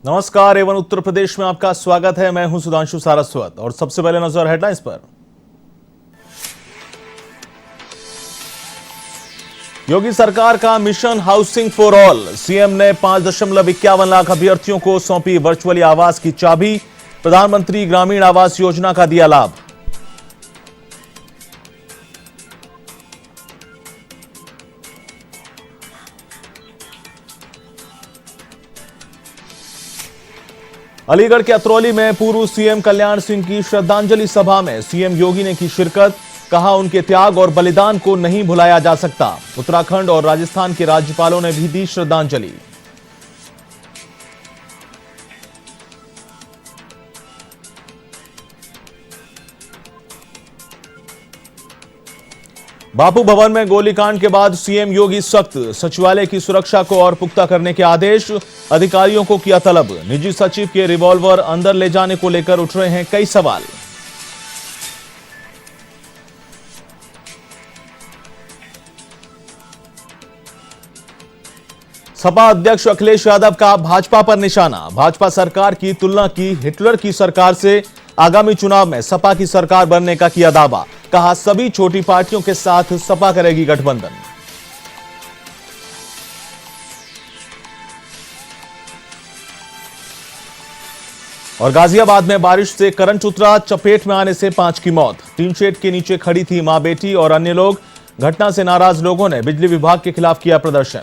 नमस्कार। एवं उत्तर प्रदेश में आपका स्वागत है। मैं हूं सुधांशु सारस्वत और सबसे पहले नजर हेडलाइंस पर। योगी सरकार का mission housing for all. CM ने 5.51 लाख अभ्यर्थियों को सौंपी वर्चुअली आवास की चाबी। प्रधानमंत्री ग्रामीण आवास योजना का दिया लाभ। अलीगढ़ के अतरौली में पूर्व सीएम कल्याण सिंह की श्रद्धांजलि सभा में सीएम योगी ने की शिरकत। कहा, उनके त्याग और बलिदान को नहीं भुलाया जा सकता। उत्तराखंड और राजस्थान के राज्यपालों ने भी दी श्रद्धांजलि। बापू भवन में गोलीकांड के बाद सीएम योगी सख्त। सचिवालय की सुरक्षा को और पुख्ता करने के आदेश। अधिकारियों को किया तलब। निजी सचिव के रिवॉल्वर अंदर ले जाने को लेकर उठ रहे हैं कई सवाल। सपा अध्यक्ष अखिलेश यादव का भाजपा पर निशाना। भाजपा सरकार की तुलना की हिटलर की सरकार से। आगामी चुनाव में सपा की सरकार बनने का किया दावा। कहा, सभी छोटी पार्टियों के साथ सपा करेगी गठबंधन। और गाजियाबाद में बारिश से करंट उतरा। चपेट में आने से 5 की मौत। टीन शेड के नीचे खड़ी थी मां बेटी और अन्य लोग। घटना से नाराज लोगों ने बिजली विभाग के खिलाफ किया प्रदर्शन।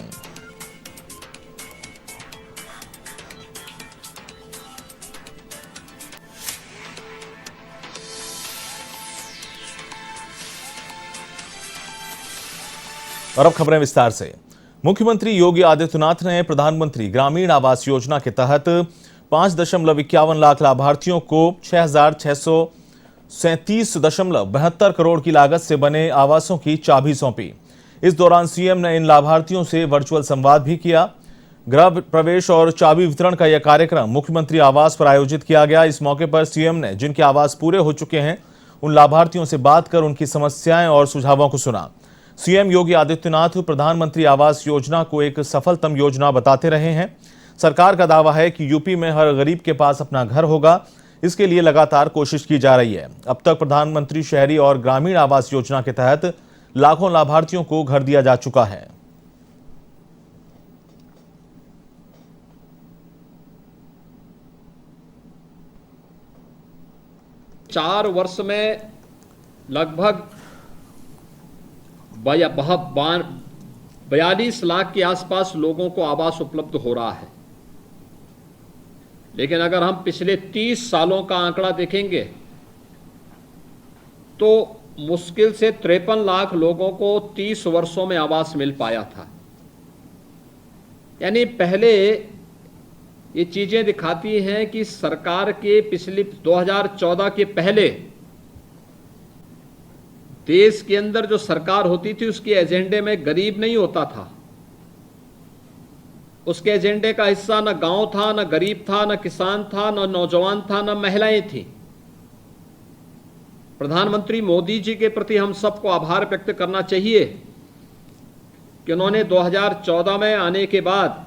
और अब खबरें विस्तार से। मुख्यमंत्री योगी आदित्यनाथ ने प्रधानमंत्री ग्रामीण आवास योजना के तहत 5.51 लाख लाभार्थियों को 6,637.72 करोड़ की लागत से बने आवासों की चाबी सौंपी। इस दौरान सीएम ने इन लाभार्थियों से वर्चुअल संवाद भी किया। गृह प्रवेश और चाबी वितरण का यह कार्यक्रम मुख्यमंत्री आवास पर आयोजित किया गया। इस मौके पर सीएम ने जिनके आवास पूरे हो चुके हैं उन लाभार्थियों से बात कर उनकी समस्याएं और सुझावों को सुना। सीएम योगी आदित्यनाथ प्रधानमंत्री आवास योजना को एक सफलतम योजना बताते रहे हैं। सरकार का दावा है कि यूपी में हर गरीब के पास अपना घर होगा। इसके लिए लगातार कोशिश की जा रही है। अब तक प्रधानमंत्री शहरी और ग्रामीण आवास योजना के तहत लाखों लाभार्थियों को घर दिया जा चुका है। 4 वर्ष में लगभग 42 लाख के आसपास लोगों को आवास उपलब्ध हो रहा है। लेकिन अगर हम पिछले 30 सालों का आंकड़ा देखेंगे तो मुश्किल से 53 लाख लोगों को 30 वर्षों में आवास मिल पाया था। यानी पहले ये चीजें दिखाती हैं कि सरकार के पिछले 2014 के पहले देश के अंदर जो सरकार होती थी उसके एजेंडे में गरीब नहीं होता था। उसके एजेंडे का हिस्सा न गांव था, न गरीब था, न किसान था, न नौजवान था, न महिलाएं थी। प्रधानमंत्री मोदी जी के प्रति हम सबको आभार व्यक्त करना चाहिए कि उन्होंने 2014 में आने के बाद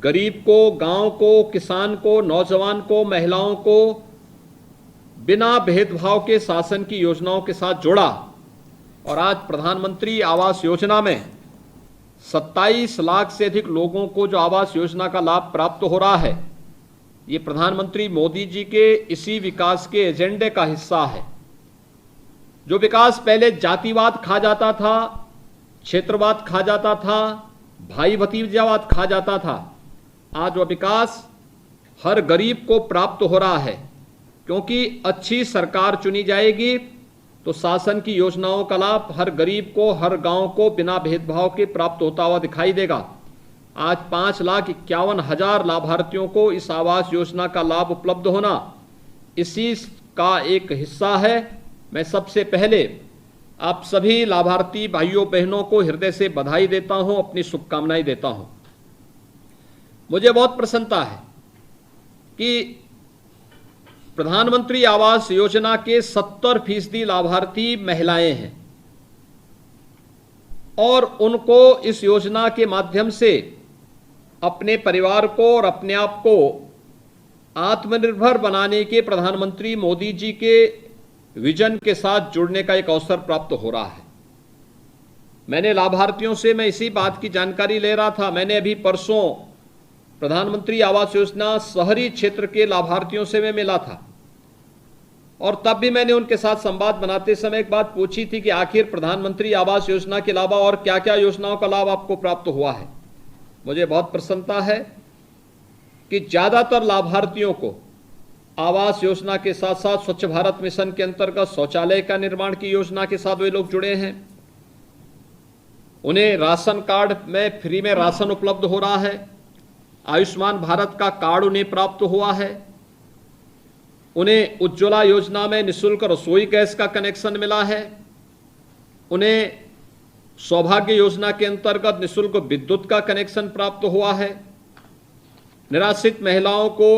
गरीब को, गांव को, किसान को, नौजवान को, महिलाओं को बिना भेदभाव के शासन की योजनाओं के साथ जोड़ा। और आज प्रधानमंत्री आवास योजना में 27 लाख से अधिक लोगों को जो आवास योजना का लाभ प्राप्त हो रहा है, ये प्रधानमंत्री मोदी जी के इसी विकास के एजेंडे का हिस्सा है। जो विकास पहले जातिवाद खा जाता था, क्षेत्रवाद खा जाता था, भाई भतीजावाद खा जाता था, आज वह विकास हर गरीब को प्राप्त हो रहा है। क्योंकि अच्छी सरकार चुनी जाएगी तो शासन की योजनाओं का लाभ हर गरीब को, हर गांव को बिना भेदभाव के प्राप्त होता हुआ दिखाई देगा। आज 5,51,000 लाभार्थियों को इस आवास योजना का लाभ उपलब्ध होना इसी का एक हिस्सा है। मैं सबसे पहले आप सभी लाभार्थी भाइयों बहनों को हृदय से बधाई देता हूं, अपनी शुभकामनाएं देता हूं। मुझे बहुत प्रसन्नता है कि प्रधानमंत्री आवास योजना के 70% लाभार्थी महिलाएं हैं और उनको इस योजना के माध्यम से अपने परिवार को और अपने आप को आत्मनिर्भर बनाने के प्रधानमंत्री मोदी जी के विजन के साथ जुड़ने का एक अवसर प्राप्त हो रहा है। मैंने लाभार्थियों से मैं इसी बात की जानकारी ले रहा था। मैंने अभी परसों प्रधानमंत्री आवास योजना शहरी क्षेत्र के लाभार्थियों से मैं मिला था और तब भी मैंने उनके साथ संवाद बनाते समय एक बात पूछी थी कि आखिर प्रधानमंत्री आवास योजना के अलावा और क्या क्या योजनाओं का लाभ आपको प्राप्त हुआ है। मुझे बहुत प्रसन्नता है कि ज्यादातर लाभार्थियों को आवास योजना के साथ साथ स्वच्छ भारत मिशन के अंतर्गत शौचालय का निर्माण की योजना के साथ वे लोग जुड़े हैं। उन्हें राशन कार्ड में फ्री में राशन उपलब्ध हो रहा है। आयुष्मान भारत का कार्ड उन्हें प्राप्त हुआ है। उन्हें उज्ज्वला योजना में निःशुल्क रसोई गैस का कनेक्शन मिला है। उन्हें सौभाग्य योजना के अंतर्गत निःशुल्क विद्युत का कनेक्शन प्राप्त हुआ है। निराश्रित महिलाओं को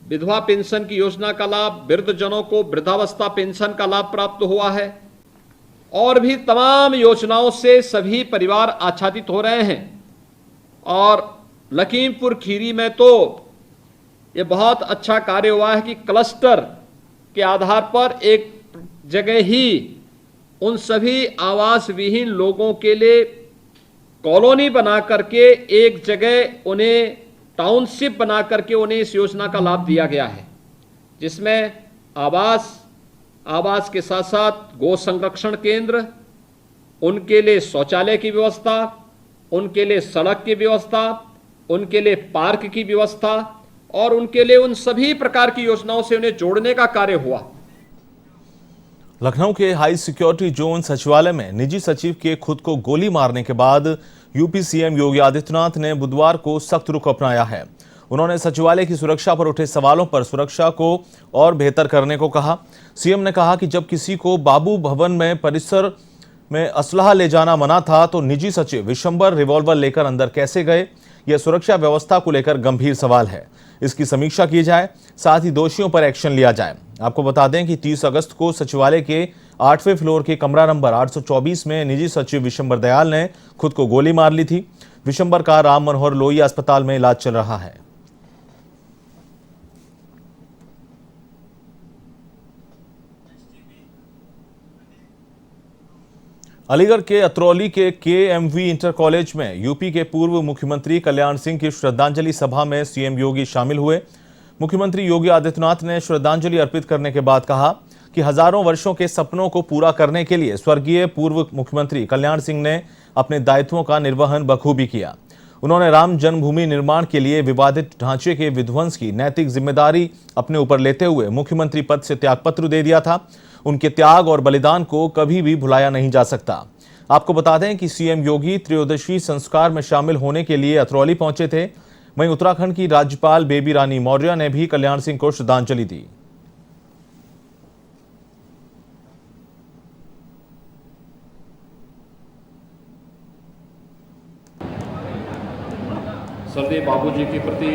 विधवा पेंशन की योजना का लाभ, वृद्धजनों को वृद्धावस्था पेंशन का लाभ प्राप्त हुआ है और भी तमाम योजनाओं से सभी परिवार आच्छादित हो रहे हैं। और लखीमपुर खीरी में तो ये बहुत अच्छा कार्य हुआ है कि क्लस्टर के आधार पर एक जगह ही उन सभी आवास विहीन लोगों के लिए कॉलोनी बना करके एक जगह उन्हें टाउनशिप बना करके उन्हें इस योजना का लाभ दिया गया है, जिसमें आवास के साथ साथ गो संरक्षण केंद्र, उनके लिए शौचालय की व्यवस्था, उनके लिए सड़क की व्यवस्था, उनके लिए पार्क की व्यवस्था और उनके लिए उन सभी प्रकार की योजनाओं से उन्हें जोड़ने का कार्य हुआ। लखनऊ के हाई सिक्योरिटी जोन सचिवालय में निजी सचिव के खुद को गोली मारने के बाद यूपी सीएम योगी आदित्यनाथ ने बुधवार को सख्त रुख अपनाया है। उन्होंने सचिवालय की सुरक्षा पर उठे सवालों पर सुरक्षा को और बेहतर करने को कहा। सीएम ने कहा कि जब किसी को बाबू भवन में परिसर में असलहा ले जाना मना था तो निजी सचिव विशंबर रिवॉल्वर लेकर अंदर कैसे गए? यह सुरक्षा व्यवस्था को लेकर गंभीर सवाल है। इसकी समीक्षा की जाए, साथ ही दोषियों पर एक्शन लिया जाए। आपको बता दें कि 30 अगस्त को सचिवालय के 8वें फ्लोर के कमरा नंबर 824 में निजी सचिव विशंबर दयाल ने खुद को गोली मार ली थी। विशंबर का राम मनोहर लोहिया अस्पताल में इलाज चल रहा है। अलीगढ़ के अतरौली के KMV इंटर कॉलेज में यूपी के पूर्व मुख्यमंत्री कल्याण सिंह की श्रद्धांजलि सभा में सीएम योगी शामिल हुए। मुख्यमंत्री योगी आदित्यनाथ ने श्रद्धांजलि अर्पित करने के बाद कहा कि हजारों वर्षों के सपनों को पूरा करने के लिए स्वर्गीय पूर्व मुख्यमंत्री कल्याण सिंह ने अपने दायित्वों का निर्वहन बखूबी किया। उन्होंने राम जन्मभूमि निर्माण के लिए विवादित ढांचे के विध्वंस की नैतिक जिम्मेदारी अपने ऊपर लेते हुए मुख्यमंत्री पद से त्यागपत्र दे दिया था। उनके त्याग और बलिदान को कभी भी भुलाया नहीं जा सकता। आपको बता दें कि सीएम योगी त्रयोदशी संस्कार में शामिल होने के लिए अतरौली पहुंचे थे। वहीं उत्तराखंड की राज्यपाल बेबी रानी मौर्य ने भी कल्याण सिंह को श्रद्धांजलि दी। स्वर्गीय बाबूजी के प्रति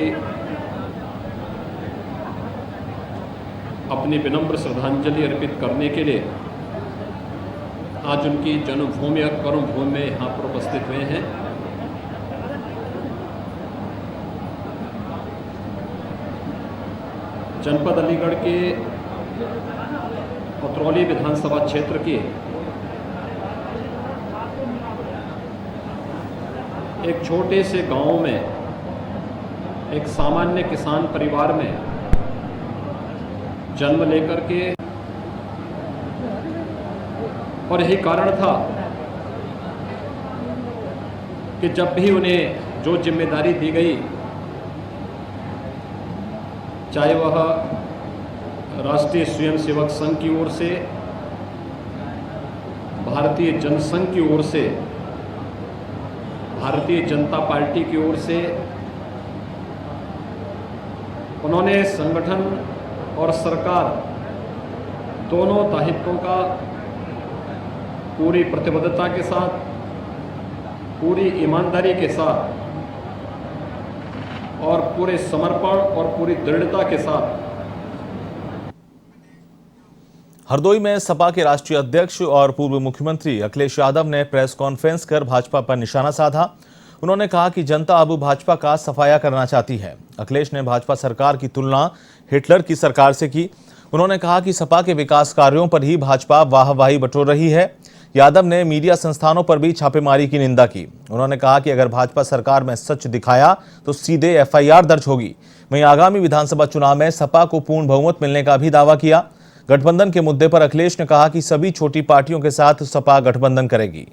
अपनी विनम्र श्रद्धांजलि अर्पित करने के लिए आज उनकी जन्मभूमि और कर्मभूमि में यहाँ पर उपस्थित हुए हैं। जनपद अलीगढ़ के अतरौली विधानसभा क्षेत्र के एक छोटे से गांव में एक सामान्य किसान परिवार में जन्म लेकर के, और यही कारण था कि जब भी उन्हें जो जिम्मेदारी दी गई, चाहे वह राष्ट्रीय स्वयंसेवक संघ की ओर से, भारतीय जनसंघ की ओर से, भारतीय जनता पार्टी की ओर से, उन्होंने संगठन और सरकार दोनों दायित्वों का पूरी प्रतिबद्धता के साथ, पूरी ईमानदारी के साथ और पूरे समर्पण और पूरी दृढ़ता के साथ। हरदोई में सपा के राष्ट्रीय अध्यक्ष और पूर्व मुख्यमंत्री अखिलेश यादव ने प्रेस कॉन्फ्रेंस कर भाजपा पर निशाना साधा। उन्होंने कहा कि जनता अब भाजपा का सफाया करना चाहती है। अखिलेश ने भाजपा सरकार की तुलना हिटलर की सरकार से की। उन्होंने कहा कि सपा के विकास कार्यों पर ही भाजपा वाहवाही बटोर रही है। यादव ने मीडिया संस्थानों पर भी छापेमारी की निंदा की। उन्होंने कहा कि अगर भाजपा सरकार में सच दिखाया तो सीधे एफआईआर दर्ज होगी। वहीं आगामी विधानसभा चुनाव में सपा को पूर्ण बहुमत मिलने का भी दावा किया। गठबंधन के मुद्दे पर अखिलेश ने कहा कि सभी छोटी पार्टियों के साथ सपा गठबंधन करेगी।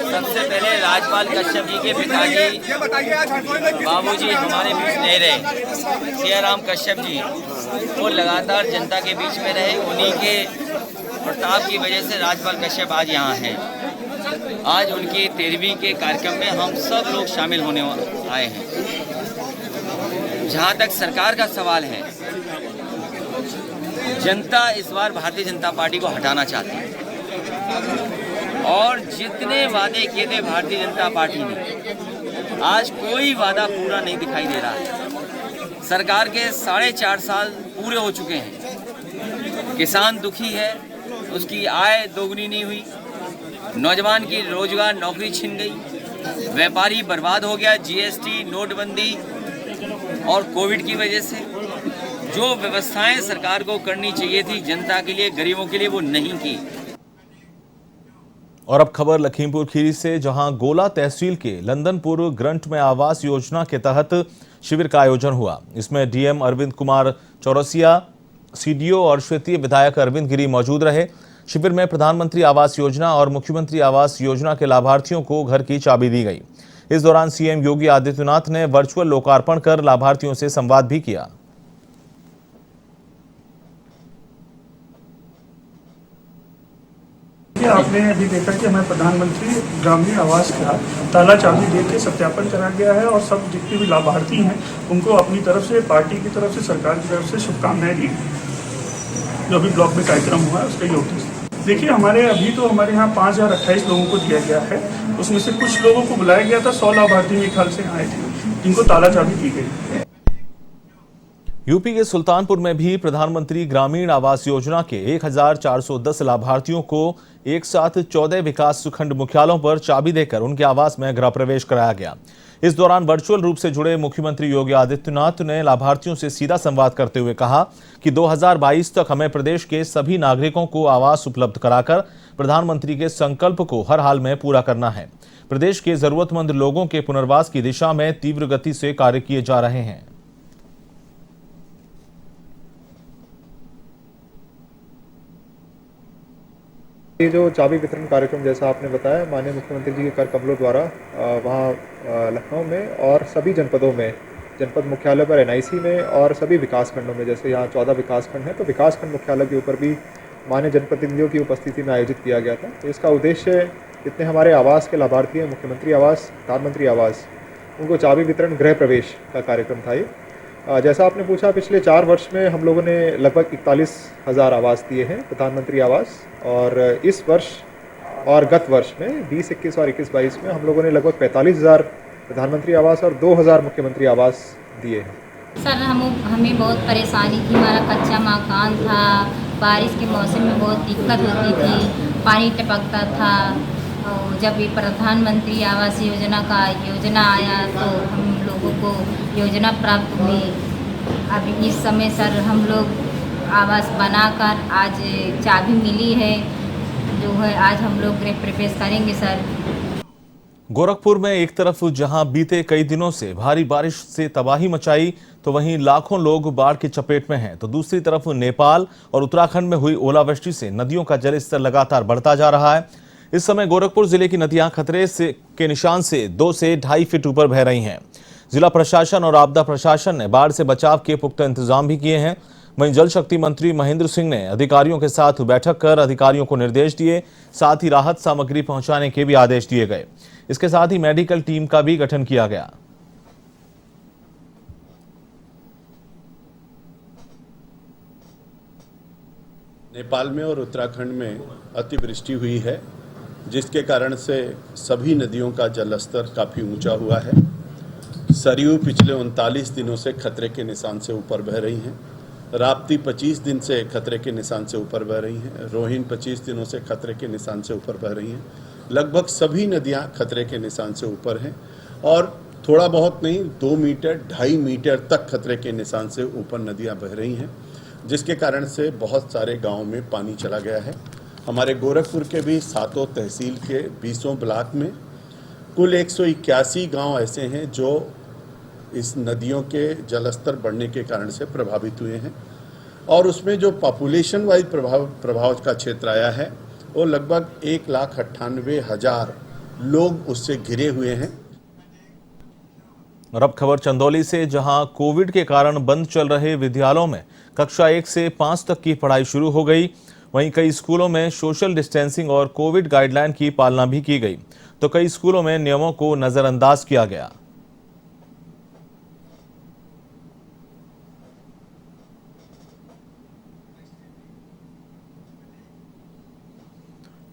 सबसे पहले राजपाल कश्यप जी के पिताजी बाबूजी हमारे बीच नहीं रहे। सियाराम कश्यप जी वो लगातार जनता के बीच में रहे। उन्हीं के प्रताप की वजह से राजपाल कश्यप आज यहाँ हैं। आज उनकी 13वीं के कार्यक्रम में हम सब लोग शामिल होने आए हैं। जहाँ तक सरकार का सवाल है, जनता इस बार भारतीय जनता पार्टी को हटाना चाहती है और जितने वादे किए थे भारतीय जनता पार्टी ने, आज कोई वादा पूरा नहीं दिखाई दे रहा है। सरकार के 4.5 साल पूरे हो चुके हैं। किसान दुखी है, उसकी आय दोगुनी नहीं हुई, नौजवान की रोजगार नौकरी छिन गई, व्यापारी बर्बाद हो गया। जीएसटी, नोटबंदी और कोविड की वजह से जो व्यवस्थाएं सरकार को करनी चाहिए थी जनता के लिए, गरीबों के लिए, वो नहीं की। और अब खबर लखीमपुर खीरी से, जहां गोला तहसील के लंदनपुर ग्रंट में आवास योजना के तहत शिविर का आयोजन हुआ। इसमें डीएम अरविंद कुमार चौरसिया, सीडीओ और क्षेत्रीय विधायक अरविंद गिरी मौजूद रहे। शिविर में प्रधानमंत्री आवास योजना और मुख्यमंत्री आवास योजना के लाभार्थियों को घर की चाबी दी गई। इस दौरान सीएम योगी आदित्यनाथ ने वर्चुअल लोकार्पण कर लाभार्थियों से संवाद भी किया। आपने अभी देखा कि हमारे प्रधानमंत्री ग्रामीण आवास का ताला चाबी देके सत्यापन करा गया है और सब जितने भी लाभार्थी हैं उनको अपनी तरफ से, पार्टी की तरफ से, सरकार की तरफ से शुभकामनाएं दी। जो अभी ब्लॉक में कार्यक्रम हुआ है उसका नोटिस देखिए। अभी तो हमारे यहाँ 5028 लोगों को दिया गया है। उसमें से कुछ लोगों को बुलाया गया था, 100 लाभार्थी मेरे ख्याल से आए थे जिनको ताला चाबी दी गई। यूपी के सुल्तानपुर में भी प्रधानमंत्री ग्रामीण आवास योजना के 1410 लाभार्थियों को एक साथ 14 विकास खंड मुख्यालयों पर चाबी देकर उनके आवास में गृह प्रवेश कराया गया। इस दौरान वर्चुअल रूप से जुड़े मुख्यमंत्री योगी आदित्यनाथ ने लाभार्थियों से सीधा संवाद करते हुए कहा कि 2022 तक हमें प्रदेश के सभी नागरिकों को आवास उपलब्ध कराकर प्रधानमंत्री के संकल्प को हर हाल में पूरा करना है। प्रदेश के जरूरतमंद लोगों के पुनर्वास की दिशा में तीव्र गति से कार्य किए जा रहे हैं। ये जो चाबी वितरण कार्यक्रम जैसा आपने बताया, माननीय मुख्यमंत्री जी के कर कमलों द्वारा वहाँ लखनऊ में और सभी जनपदों में, जनपद मुख्यालय पर एनआईसी में और सभी विकास खंडों में, जैसे यहाँ 14 विकास खंड हैं तो विकास खंड मुख्यालय के ऊपर भी माननीय जनप्रतिनिधियों की उपस्थिति में आयोजित किया गया था। तो इसका उद्देश्य जितने हमारे आवास के लाभार्थी हैं, मुख्यमंत्री आवास, प्रधानमंत्री आवास, उनको चाबी वितरण, गृह प्रवेश का कार्यक्रम था ये। जैसा आपने पूछा, पिछले 4 वर्ष में हम लोगों ने लगभग 41,000 आवास दिए हैं, प्रधानमंत्री आवास। और इस वर्ष और गत वर्ष में 2021 और 21-22 में हम लोगों ने लगभग 45,000 प्रधानमंत्री आवास और 2,000 मुख्यमंत्री आवास दिए हैं। सर हमें बहुत परेशानी थी। हमारा कच्चा मकान था, बारिश के मौसम में बहुत दिक्कत होती थी, पानी टपकता था। और जब ये प्रधानमंत्री आवास योजना का योजना आया तो हम लोगों को योजना प्राप्त हुई। अभी इस समय सर हम लोग आवास बनाकर आज चाबी मिली है, जो है आज हम लोग गृह प्रवेश करेंगे सर। गोरखपुर में एक तरफ जहां बीते कई दिनों से भारी बारिश से तबाही मचाई तो वहीं लाखों लोग बाढ़ की चपेट में हैं, तो दूसरी तरफ नेपाल और उत्तराखंड में हुई ओलावृष्टि से नदियों का जलस्तर लगातार बढ़ता जा रहा है। इस समय गोरखपुर जिले की नदियां खतरे के निशान से 2 से 2.5 फीट ऊपर बह रही हैं। जिला प्रशासन और आपदा प्रशासन ने बाढ़ से बचाव के पुख्ता इंतजाम भी किए हैं। वहीं जल शक्ति मंत्री महेंद्र सिंह ने अधिकारियों के साथ बैठक कर अधिकारियों को निर्देश दिए, साथ ही राहत सामग्री पहुंचाने के भी आदेश दिए गए। इसके साथ ही मेडिकल टीम का भी गठन किया गया। नेपाल में और उत्तराखंड में अतिवृष्टि हुई है, जिसके कारण से सभी नदियों का जलस्तर काफ़ी ऊंचा हुआ है। सरयू पिछले 39 दिनों से खतरे के निशान से ऊपर बह रही हैं। राप्ती 25 दिन से खतरे के निशान से ऊपर बह रही हैं, रोहिन 25 दिनों से खतरे के निशान से ऊपर बह रही हैं। लगभग सभी नदियां खतरे के निशान से ऊपर हैं और थोड़ा बहुत नहीं 2 मीटर 2.5 मीटर तक खतरे के निशान से ऊपर नदियां बह रही हैं, जिसके कारण से बहुत सारे गांवों में पानी चला गया है। हमारे गोरखपुर के भी 7 तहसील के 20 ब्लॉक में कुल 181 गांव ऐसे हैं जो इस नदियों के जलस्तर बढ़ने के कारण से प्रभावित हुए हैं और उसमें जो पॉपुलेशन वाइज प्रभाव का क्षेत्र आया है वो लगभग 1,98,000 लोग उससे घिरे हुए हैं। और अब खबर चंदौली से, जहां कोविड के कारण बंद चल रहे विद्यालयों में कक्षा 1 से 5 तक की पढ़ाई शुरू हो गई। वहीं कई स्कूलों में सोशल डिस्टेंसिंग और कोविड गाइडलाइन की पालना भी की गई, तो कई स्कूलों में नियमों को नजरअंदाज किया गया।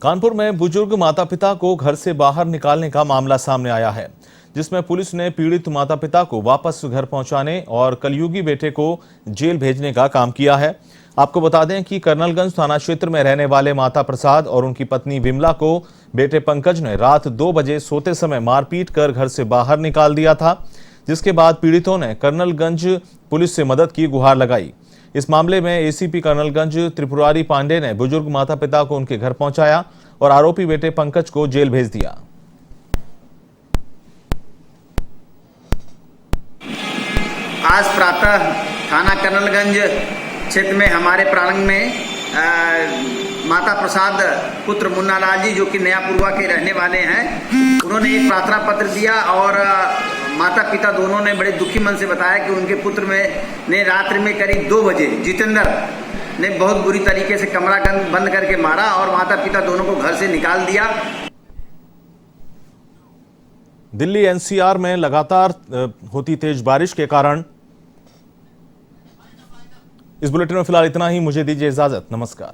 कानपुर में बुजुर्ग माता पिता को घर से बाहर निकालने का मामला सामने आया है, जिसमें पुलिस ने पीड़ित माता पिता को वापस घर पहुंचाने और कलयुगी बेटे को जेल भेजने का काम किया है। आपको बता दें कि कर्नलगंज थाना क्षेत्र में रहने वाले माता प्रसाद और उनकी पत्नी विमला को बेटे पंकज ने रात 2 बजे सोते समय मारपीट कर घर से बाहर निकाल दिया था, जिसके बाद पीड़ितों ने कर्नलगंज पुलिस से मदद की गुहार लगाई। इस मामले में एसीपी कर्नलगंज त्रिपुरारी पांडे ने बुजुर्ग माता पिता को उनके घर पहुंचाया और आरोपी बेटे पंकज को जेल भेज दिया। आज प्रातः थाना कर्नलगंज क्षेत्र में हमारे प्रांगण में माता प्रसाद पुत्र मुन्ना लाल जी, जो कि नयापुरवा के रहने वाले हैं, उन्होंने एक प्रार्थना पत्र दिया और माता पिता दोनों ने बड़े दुखी मन से बताया कि उनके पुत्र ने रात्रि में करीब 2 बजे जितेंद्र ने बहुत बुरी तरीके से कमरा बंद करके मारा और माता पिता दोनों को घर से निकाल दिया। दिल्ली एनसीआर में लगातार होती तेज बारिश के कारण इस बुलेटिन में फिलहाल इतना ही। मुझे दीजिए इजाजत। नमस्कार।